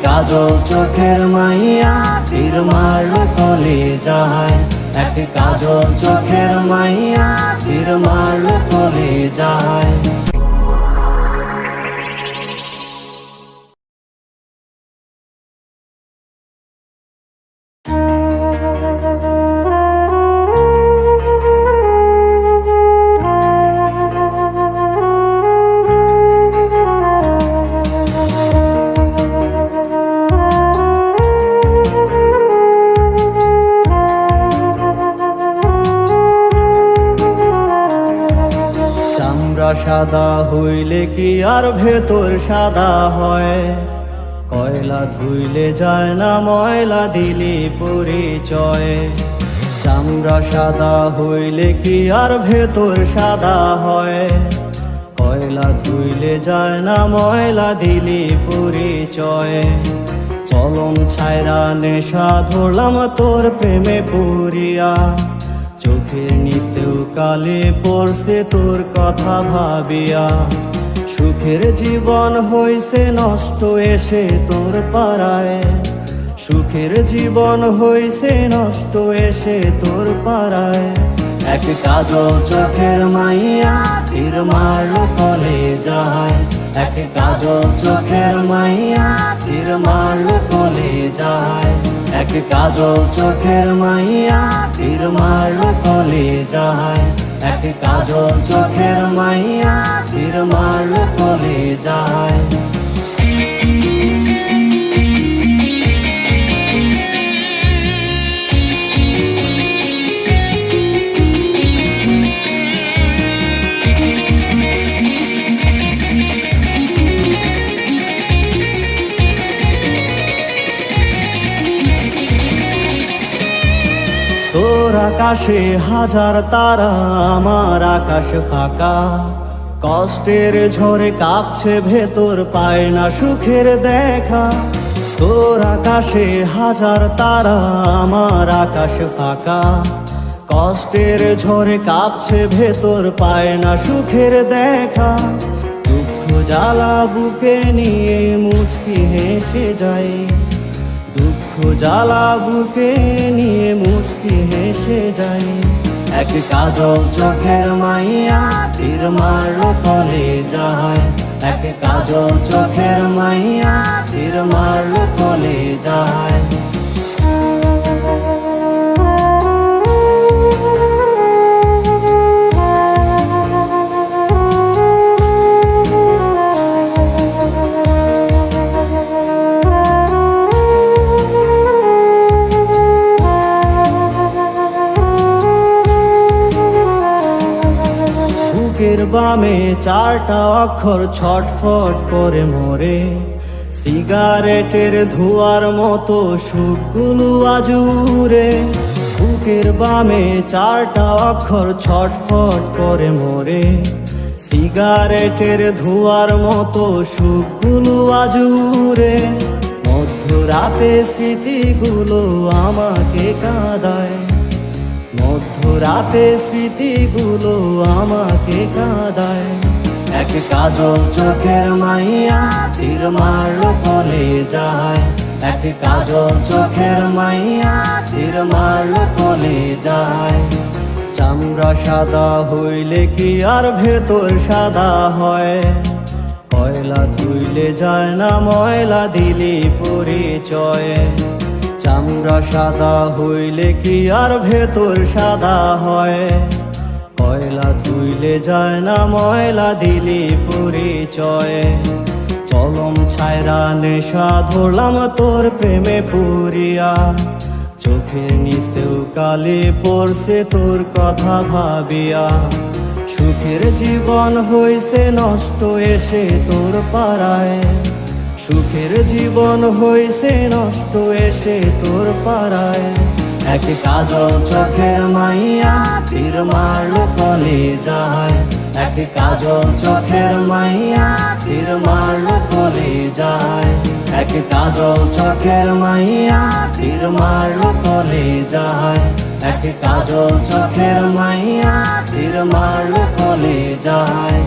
কাজল চোখের মাইয়া তীর মারলো কলিজায়, এক কাজল চোখের মাইয়া তীর মারলো কলিজায়। সাদা হইলে কি আর ভেতর সাদা হয়, কয়লা ধুইলে যায় না ময়লা দিলি পরিচয়। চামড়া সাদা হইলে কি আর ভেতর সাদা হয়, কয়লা ধুইলে যায় না ময়লা দিলি পরিচয়। চলন ছায়রা নেশা ধরলাম তোর প্রেমে পুরিয়া, চোখের নিচেও কালে পড়ছে তোর কথা ভাবিয়া। সুখের জীবন হইছে নষ্ট এসে তোর পাড়ায়, সুখের জীবন হইছে নষ্ট এসে তোর পাড়ায়। এক কাজল চোখের মাইয়া তীর মারলো কলিজায়, এক কাজল চোখের মাইয়া তীর মারলো কলিজায়, এক কাজল চোখের মাইয়া তীর মারলো কলিজায়, এক কাজল চোখের মাইয়া তীর মারলো কলিজায়। তোর আকাশে হাজার তারা, আমার আকাশ ফাঁকা। কষ্টের ঝড়ে কাঁপছে ভেতর, পায় না সুখের দেখা। তোর আকাশে হাজার তারা, আমার আকাশ ফাঁকা। কষ্টের ঝড়ে কাঁপছে ভেতর, পায় না সুখের দেখা। দুঃখ জ্বালা বুকে নিয়ে মুচকি হেসে যায়, দুঃখ জ্বালা বুকে নিয়ে মুচকি হেসে যাই। এক কাজল চোখের মাইয়া তীর মারলো কলিজায়, এক কাজল চোখের মাইয়া তীর মারলো কলিজায়। বুকের বামে চারটা অক্ষর ছটফট করে মরে, সিগারেটের ধোঁয়ার মতো সুখগুলো আজ উড়ে। বুকের বামে চারটা অক্ষর ছটফট করে মরে, সিগারেটের ধোঁয়ার মতো সুখগুলো আজ উড়ে। মধ্যরাতে স্মৃতিগুলো আমাকে কাঁদায়, মধ্যরাতে স্মৃতিগুলো আমাকে কাঁদায়। এক কাজল চোখের মাইয়া তীর মারলো কলিজায়, এক কাজল চোখের মাইয়া তীর মারলো কলিজায়। চামড়া সাদা হইলে কি আর ভেতর সাদা হয়, কয়লা ধুইলে যায় না ময়লা দিলি পরিচয়। চামড়া সাদা হইলে কি আর ভেতর সাদা হয়, কয়লা ধুইলে যায় না ময়লা দিলি পরিচয়। চলন ছায়রা নেশা ধরলাম তোর প্রেমে পুরিয়া, চোখের নিচেও কালে পড়ছে তোর কথা ভাবিয়া। সুখের জীবন হইছে নষ্ট এসে তোর পাড়ায়, সুখের জীবন হইছে নষ্ট এসে তোর পাড়ায়। এক কাজল চোখের মাইয়া তীর মারলো কলিজায়, এক কাজল চোখের মাইয়া তীর মারলো কলিজায়, এক কাজল চোখের মাইয়া তীর মারলো কলিজায়, এক কাজল চোখের মাইয়া তীর মারলো কলিজায়।